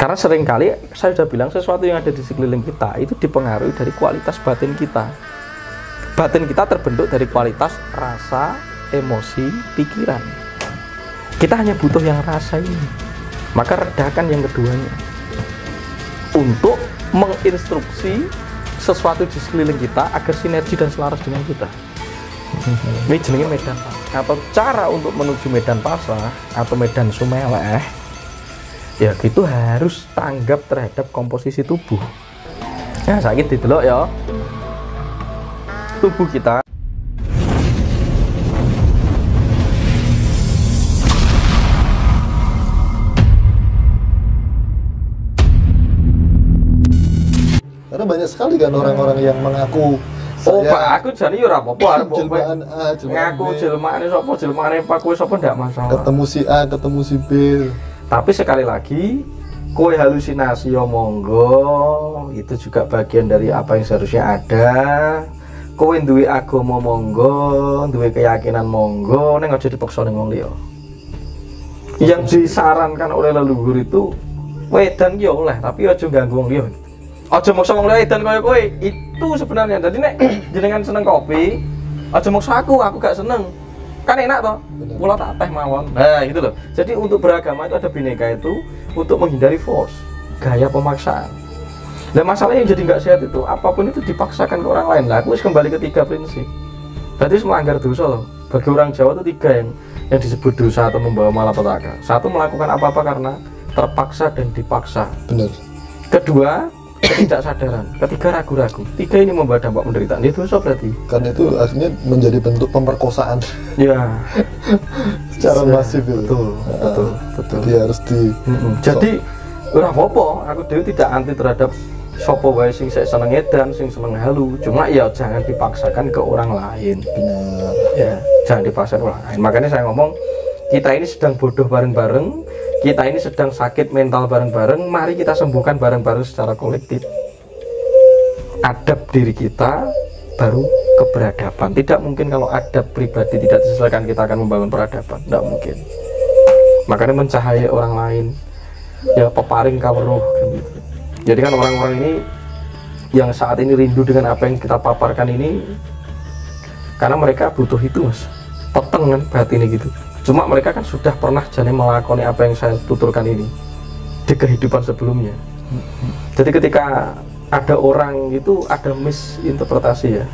Karena seringkali saya sudah bilang sesuatu yang ada di sekeliling kita itu dipengaruhi dari kualitas batin kita. Batin kita terbentuk dari kualitas rasa, emosi, pikiran. Kita hanya butuh yang rasa ini. Maka redakan yang keduanya untuk menginstruksi sesuatu di sekeliling kita agar sinergi dan selaras dengan kita. Ini jenenge medan pasrah. Atau cara untuk menuju medan pasrah atau medan sumeleh, ya itu harus tanggap terhadap komposisi tubuh. Nah, sakit didelok ya. Tubuh kita karena banyak sekali kan orang-orang yang mengaku Pak, aku jane yo ora apa-apa arep jelmaan A, ngaku jelmaane sapa jelmaane Pak kowe sapa ndak masalah. Ketemu si A, ketemu si B. Tapi sekali lagi, kowe halusinasi ya monggo, itu juga bagian dari apa yang seharusnya ada. Kowe duwe agama monggo, duwe keyakinan monggo, ning aja dipaksa ning wong liya. Yang disarankan oleh leluhur itu wedan ya oleh, tapi aja ganggu wong liya. Aja maksa wong liya edan kaya kowe. Itu sebenarnya. Jadi nek jenengan seneng kopi, aja maksa aku gak seneng. Kan enak toh, mula tak teh mawon. Nah gitu loh. Jadi untuk beragama itu ada bineka itu untuk menghindari force, gaya pemaksaan. Nah masalahnya yang jadi nggak sehat itu apapun itu dipaksakan ke orang lain. Lah aku kembali ke 3 prinsip. Berarti melanggar dosa loh. Bagi orang Jawa itu 3 yang disebut dosa atau membawa malapetaka. 1, melakukan apa-apa karena terpaksa dan dipaksa. Benar. 2, ketidaksadaran. 3, ragu-ragu. 3 ini membawa dampak penderitaan. Itu dosa berarti. Karena itu akhirnya menjadi bentuk pemerkosaan. Ya. Secara masif itu. Betul. Jadi harus di. Jadi ora apa-apa, aku dhewe tidak anti terhadap sapa wae sing seneng edan, sing seneng halu. Cuma ya jangan dipaksakan ke orang lain. Benar. Ya, jangan dipaksakan ke orang lain. Makanya saya ngomong, kita ini sedang bodoh bareng-bareng, kita ini sedang sakit mental bareng-bareng, mari kita sembuhkan bareng-bareng secara kolektif. Adab diri kita baru keberadaban. Tidak mungkin kalau adab pribadi tidak diselesaikan kita akan membangun peradaban. Tidak mungkin. Makanya mencahayai orang lain, ya peparing kaweruh kan gitu. Jadi kan orang-orang ini yang saat ini rindu dengan apa yang kita paparkan ini karena mereka butuh itu mas, peteng kan batin gitu. Cuma mereka kan sudah pernah jadi melakoni apa yang saya tuturkan ini di kehidupan sebelumnya. Jadi ketika ada orang itu ada misinterpretasi ya,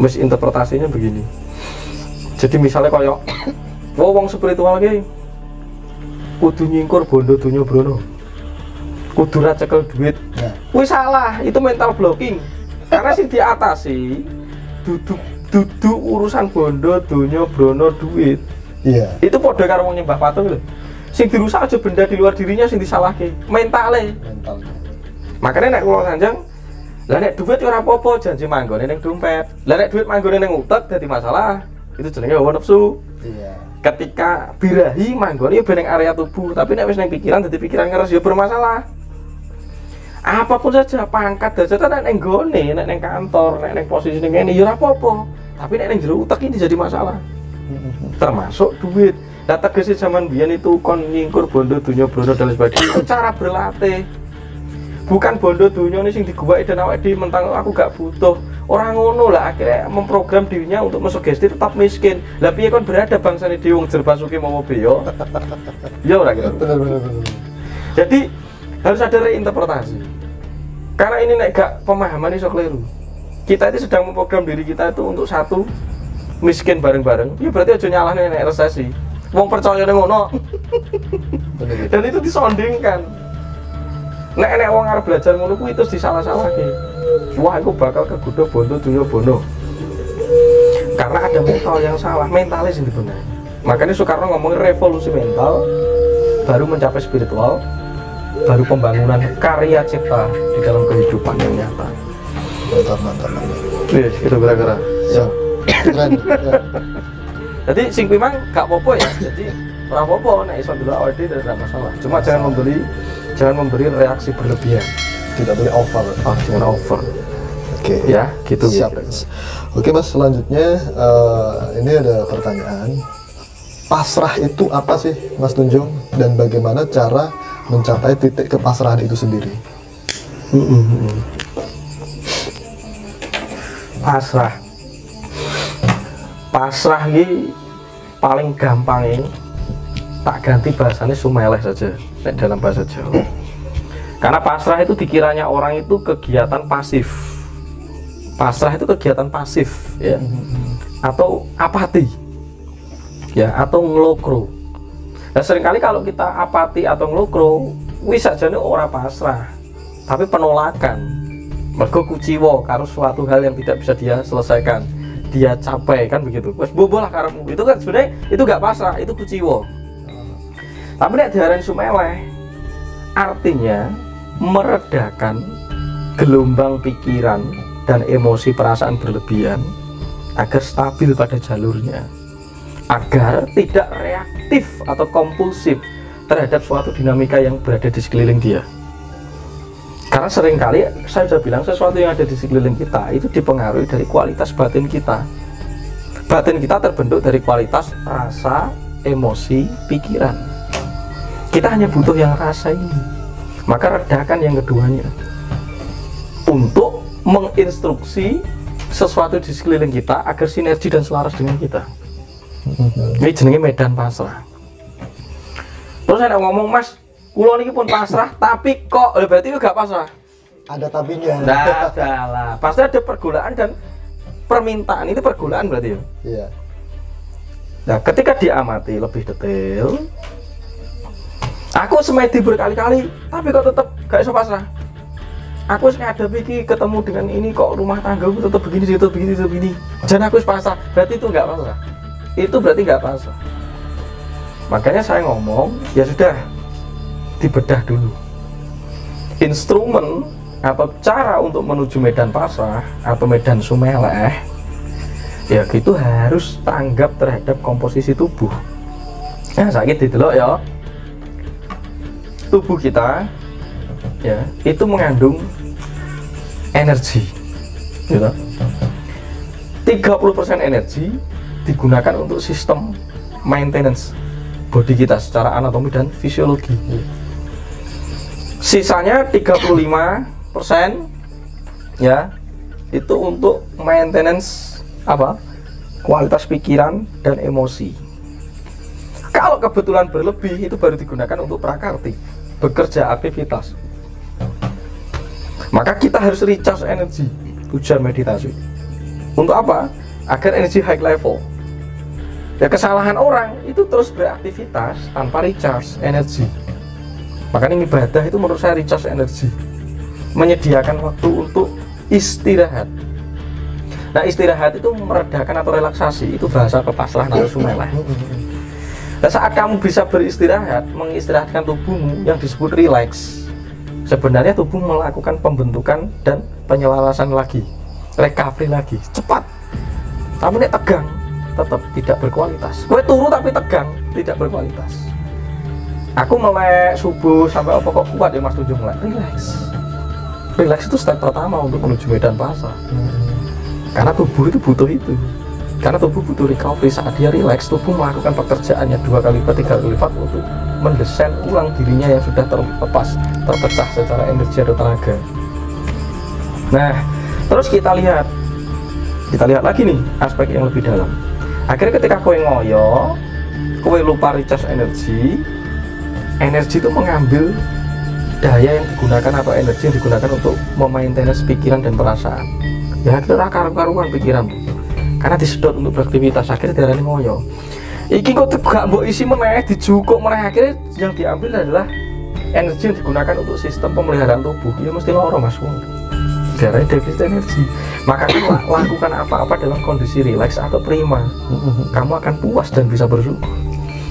misinterpretasinya begini. Jadi misalnya kayak wong spiritual kayak kudu nyingkur bondo dunya brono, kudu ra cekel duit. Wis salah, itu mental blocking. Karena sing diatasi duduk urusan bondo dunya brono duit. Iya. Itu padha karo wong nyembah patung lho. Sing dirusak aja benda di luar dirinya, sing disalahke mentale. Makanya nek kula sanjang, lah nek duit ora apa-apa janji manggone ning dompet. Lah nek duit manggone ning utek dadi masalah. Itu jenenge hawa nafsu. Iya. Ketika birahi manggone ya beneng area tubuh, tapi nek wis nang pikiran dadi pikiran ngeres ya bermasalah. Apapun saja, pangkat derajat nek nang gone, nek nang kantor, nek nang posisi ning ngene ya ora apa-apa. Tapi nek nang jero utek ini jadi masalah. Termasuk duit. Lah tegese zaman biyen itu kon nyingkur bondo dunya brono dan sebagainya. Itu cara berlatih. Bukan bondo dunya ini sing diguwaki dan awake dhewe mentang aku gak butuh. Orang ngono lah akhirnya memprogram dirinya untuk mensugesti tetap miskin. Lah piye kon berada bangsane dhewe wong jer basuki mau beyo. Ya ora kira. Benar. Jadi harus ada reinterpretasi. Karena ini nek gak pemahaman iso keliru. Kita itu sedang memprogram diri kita itu untuk satu miskin bareng-bareng. Ya berarti aja nyalahne nek resesi. Wong percaya ning ngono. Dan itu disondingkan. Nek wong arep belajar ngono kuwi terus disalah-salahke. Wah, aku bakal kegodho bondo dunya bono. Karena ada mental yang salah, mentalnya sing dibenahi. Makanya Soekarno ngomongin revolusi mental, baru mencapai spiritual, baru pembangunan karya cipta di dalam kehidupan yang nyata. Mantap. Yes, itu kira-kira. Ya. Keren. Jadi sing memang gak apa-apa ya. Jadi ora apa-apa nek iso ndelok awake dhewe tidak masalah. Cuma jangan memberi reaksi berlebihan. Tidak boleh over. Jangan over. Oke. Ya, gitu. Siap. Oke Mas, selanjutnya ini ada pertanyaan. Pasrah itu apa sih Mas Tunjung, dan bagaimana cara mencapai titik kepasrahan itu sendiri. Pasrah ini paling gampang ini tak ganti bahasanya sumeleh saja dalam bahasa Jawa. Karena pasrah itu dikiranya orang itu kegiatan pasif. Pasrah itu kegiatan pasif, ya, atau apati, ya, atau ngelokro. Nah, seringkali kalau kita apati atau ngelokro, wis sajane ora pasrah, tapi penolakan. Mergo kuciwa karo suatu hal yang tidak bisa dia selesaikan, dia capai, kan begitu. Wes bobolah karepmu. Itu kan sebenarnya itu gak pasrah, itu kuciwa. Tapi nek diarani sumeleh, artinya meredakan gelombang pikiran dan emosi perasaan berlebihan agar stabil pada jalurnya, agar tidak reaktif atau kompulsif terhadap suatu dinamika yang berada di sekeliling dia. Karena seringkali saya sudah bilang, sesuatu yang ada di sekeliling kita itu dipengaruhi dari kualitas batin kita. Batin kita terbentuk dari kualitas rasa, emosi, pikiran. Kita hanya butuh yang rasa ini. Maka redakan yang keduanya untuk menginstruksi sesuatu di sekeliling kita agar sinergi dan selaras dengan kita. Ini jenenge medan pasrah. Terus saya ngomong, Mas, kulo niki pun pasrah, tapi kok berarti itu gak pasrah. Ada tapinya. Nah, adalah. Pasti ada pergulaan dan permintaan, itu pergulaan berarti ya. Iya. Nah, ketika diamati lebih detail, aku semedi berkali-kali, tapi kok tetap gak iso pasrah. Aku ada pikir ketemu dengan ini kok rumah tanggaku tetap begini, tetap begini, tetap begini. Dan aku pasrah, berarti itu nggak pasrah. Itu berarti nggak pasrah. Makanya saya ngomong, ya sudah, dibedah dulu. Instrumen atau cara untuk menuju medan pasrah atau medan sumeleh, ya gitu harus tanggap terhadap komposisi tubuh. Nah, sakit didelok ya. Tubuh kita, ya, itu mengandung energi, gitu. 30% energi digunakan untuk sistem maintenance body kita secara anatomi dan fisiologi. Sisanya 35% ya itu untuk maintenance apa? Kualitas pikiran dan emosi. Kalau kebetulan berlebih itu baru digunakan untuk prakarti, bekerja, aktivitas. Maka kita harus recharge energi, tujuan meditasi. Untuk apa? Agar energi high level. Ya, kesalahan orang itu terus beraktivitas tanpa recharge energi. Makanya ibadah itu menurut saya recharge energi, menyediakan waktu untuk istirahat. Nah, istirahat itu meredakan atau relaksasi, itu bahasa kepasrahan atau sumeleh. Nah, saat kamu bisa beristirahat, mengistirahatkan tubuhmu yang disebut relax, sebenarnya tubuh melakukan pembentukan dan penyelarasan lagi, recovery lagi, cepat. Tapi ini tegang, tetap tidak berkualitas. Gue turu tapi tegang, tidak berkualitas. Aku melek subuh sampai apa kok kuat ya Mas Tunjung melek? Relax. Relax itu step pertama untuk menuju medan pasrah. Karena tubuh itu butuh itu. Karena tubuh butuh recovery. Saat dia relax, tubuh melakukan pekerjaannya 2 kali lipat, 3 kali lipat untuk mendesain ulang dirinya yang sudah terlepas, terpecah secara energi atau tenaga. Nah, terus kita lihat lagi nih aspek yang lebih dalam. Akhirnya ketika kowe ngoyo, kowe lupa recharge energi itu mengambil daya yang digunakan atau energi yang digunakan untuk memaintenance pikiran dan perasaan. Ya akhirnya karu-karuan pikiranmu karena disedot untuk beraktivitas, akhirnya darahnya ngoyo. Iki kok gak mbok isi meneh, dijukuk meneh, akhirnya yang diambil adalah energi yang digunakan untuk sistem pemeliharaan tubuh. Ya mesti loro Mas. Darahnya defisit energi. Maka kamu lakukan apa-apa dalam kondisi rileks atau prima, kamu akan puas dan bisa bersyukur.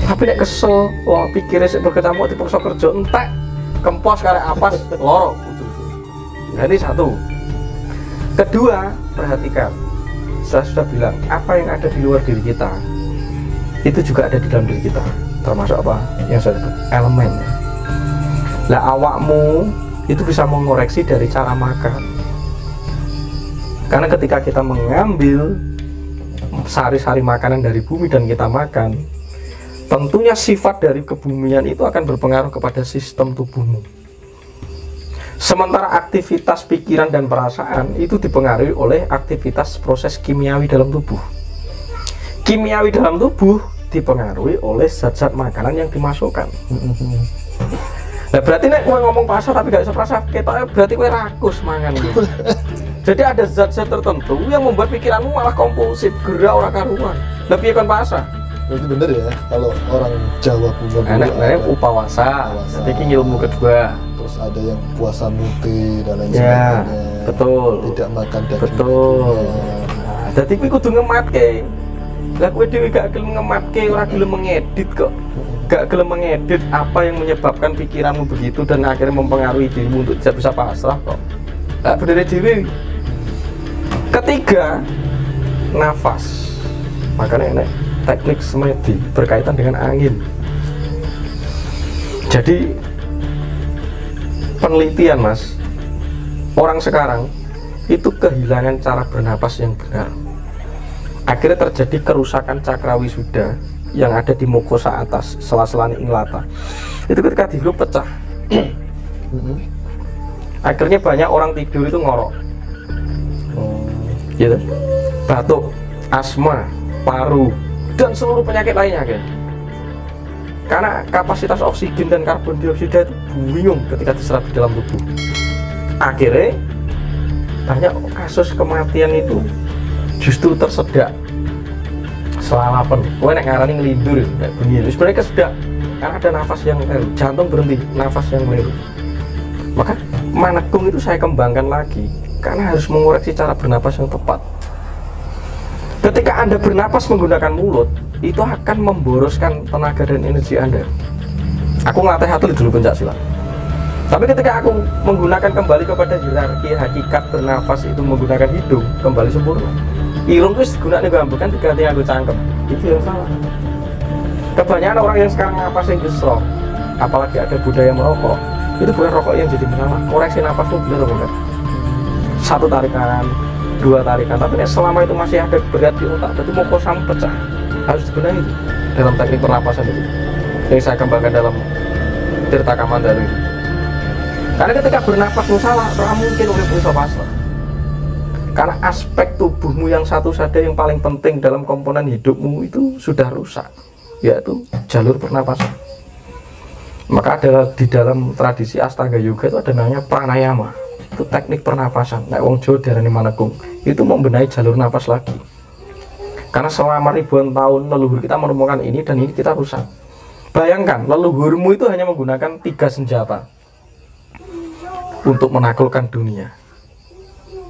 Tapi nek kesel, wah pikirnya sik berkecamuk dipaksa kerja entek, kempos karek apas, loro. Jadi satu. Kedua, perhatikan. Saya sudah bilang, apa yang ada di luar diri kita itu juga ada di dalam diri kita, termasuk apa yang saya sebut elemen. Lah awakmu itu bisa mengoreksi dari cara makan. Karena ketika kita mengambil sari-sari makanan dari bumi dan kita makan, tentunya sifat dari kebumian itu akan berpengaruh kepada sistem tubuhmu. Sementara aktivitas pikiran dan perasaan itu dipengaruhi oleh aktivitas proses kimiawi dalam tubuh. Kimiawi dalam tubuh dipengaruhi oleh zat-zat makanan yang dimasukkan. Nah berarti nek kowe ngomong pasar tapi gak bisa pasar, ketoknya berarti kowe rakus mangan gitu. Jadi ada zat-zat tertentu yang membuat pikiranmu malah kompulsif, gerak ora karuan. Lebih kan pasar. Berarti bener ya kalau orang Jawa punya Enak upawasa. Jadi ini ilmu kedua. Terus ada yang puasa mute dan lain Ya, sebagainya. betul. Tidak makan daging. Betul. Nah, jadi kowe kudu ngematke. Lah kowe dhewe gak gelem ngematke, ora gelem mengedit kok. Gak gelem mengedit apa yang menyebabkan pikiranmu begitu dan akhirnya mempengaruhi dirimu untuk tidak bisa pasrah kok. Lah bener dhewe. Ketiga, nafas. Makanya enak teknik semedi berkaitan dengan angin. Jadi penelitian mas, orang sekarang itu kehilangan cara bernapas yang benar. Akhirnya terjadi kerusakan cakra wisuda yang ada di mukosa atas, sela-sela inglata. Itu ketika dihirup pecah. Akhirnya banyak orang tidur itu ngorok, gitu, batuk, asma, paru, dan seluruh penyakit lainnya kan. Karena kapasitas oksigen dan karbon dioksida itu bingung ketika diserap di dalam tubuh. Akhirnya banyak kasus kematian itu justru tersedak selalapan. Kowe nek ngarani ngelindur kayak bunyi. Sebenarnya kesedak karena ada nafas yang keliru, jantung berhenti, nafas yang keliru. Maka manekung itu saya kembangkan lagi karena harus mengoreksi cara bernapas yang tepat. Ketika Anda bernapas menggunakan mulut, itu akan memboroskan tenaga dan energi Anda. Aku ngelatih hati dulu pencak silat. Tapi ketika aku menggunakan kembali kepada hierarki hakikat bernafas itu menggunakan hidung, kembali sempurna. Irung itu digunakan gambut kan diganti aku cangkem. Itu yang salah. Kebanyakan orang yang sekarang nafasnya gesrok, apalagi ada budaya merokok, itu bukan rokok yang jadi masalah. Koreksi nafasmu benar atau enggak? Satu tarikan, dua tarikan, tapi selama itu masih ada berat di otak, berarti mukosamu pecah. Harus dibenahi itu dalam teknik pernapasan itu yang saya kembangkan dalam Tirta Kamandanu itu. Karena ketika bernafasmu salah, orang mungkin udah bisa pasrah. Karena aspek tubuhmu yang satu saja yang paling penting dalam komponen hidupmu itu sudah rusak, yaitu jalur pernapasan. Maka ada di dalam tradisi Astaga Yoga itu ada namanya pranayama. Itu teknik pernapasan. Nah, wong Jawa diarani manekung. Itu membenahi jalur nafas lagi. Karena selama ribuan tahun leluhur kita menemukan ini dan ini kita rusak. Bayangkan, leluhurmu itu hanya menggunakan 3 senjata untuk menaklukkan dunia.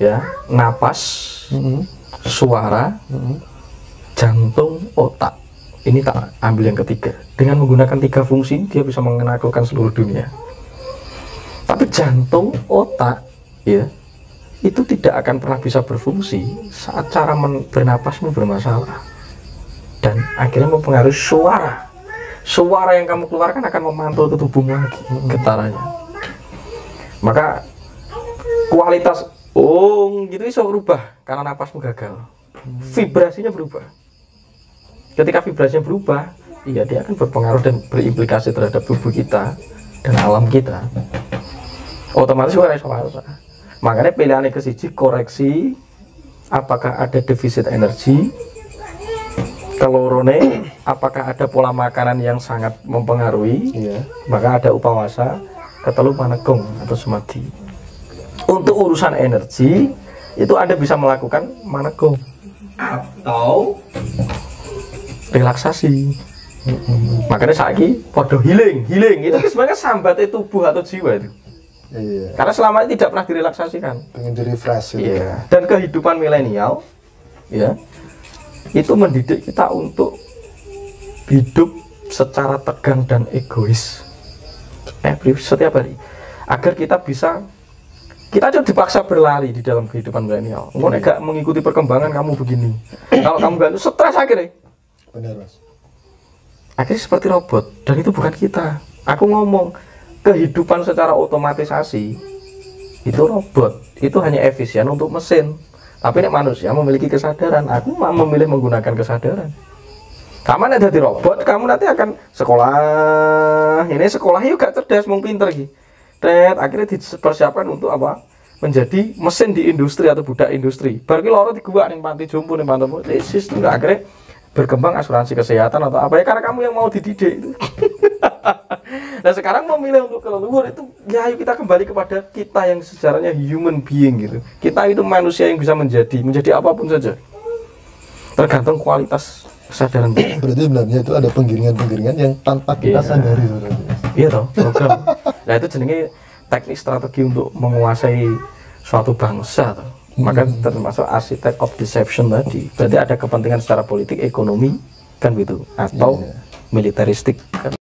Ya, napas, suara, jantung, otak. Ini tak ambil yang ketiga. Dengan menggunakan 3 fungsi, dia bisa menaklukkan seluruh dunia. Tapi jantung, otak, ya, itu tidak akan pernah bisa berfungsi saat cara bernapasmu bermasalah. Dan akhirnya mempengaruhi suara. Suara yang kamu keluarkan akan memantul ke tubuhmu lagi, getarannya. Maka kualitas gitu bisa berubah karena napasmu gagal. Vibrasinya berubah. Ketika vibrasinya berubah, iya dia akan berpengaruh dan berimplikasi terhadap tubuh kita dan alam kita. Otomatis suara iso. Makanya pilihannya ke siji koreksi apakah ada defisit energi, kelorone apakah ada pola makanan yang sangat mempengaruhi, maka ada upawasa, ketelu manekung atau semadi. Untuk urusan energi itu Anda bisa melakukan manekung atau relaksasi. Makanya saiki podo healing itu sebenarnya sambatnya tubuh atau jiwa itu. Iya. Karena selama ini tidak pernah direlaksasikan. Pengen jadi fresh gitu. Iya. Dan kehidupan milenial, ya, itu mendidik kita untuk hidup secara tegang dan egois. Setiap hari, agar kita bisa, kita aja dipaksa berlari di dalam kehidupan milenial. Mau gak mengikuti perkembangan kamu begini. Kalau kamu gak, stres akhirnya. Benar mas. Akhirnya seperti robot, dan itu bukan kita. Aku ngomong kehidupan secara otomatisasi itu robot, itu hanya efisien untuk mesin. Tapi ini manusia memiliki kesadaran. Aku memilih menggunakan kesadaran. Kamu nanti jadi robot, kamu nanti akan sekolah. Ini sekolah juga cerdas, mau pinter gitu. Dan akhirnya dipersiapkan untuk apa? Menjadi mesin di industri atau budak industri. Baru loro di gua nih panti jompo nih panti sistem akhirnya berkembang asuransi kesehatan atau apa ya karena kamu yang mau dididik itu. Nah sekarang memilih untuk keluar itu ya ayo kita kembali kepada kita yang sejarahnya human being gitu. Kita itu manusia yang bisa menjadi apapun saja. Tergantung kualitas kesadaran. Berarti sebenarnya itu ada penggiringan-penggiringan yang tanpa kita sadari sebenarnya. Iya toh, program. Nah itu jenenge teknik strategi untuk menguasai suatu bangsa toh. Maka termasuk arsitek of deception tadi. Berarti ada kepentingan secara politik, ekonomi kan gitu atau militeristik kan.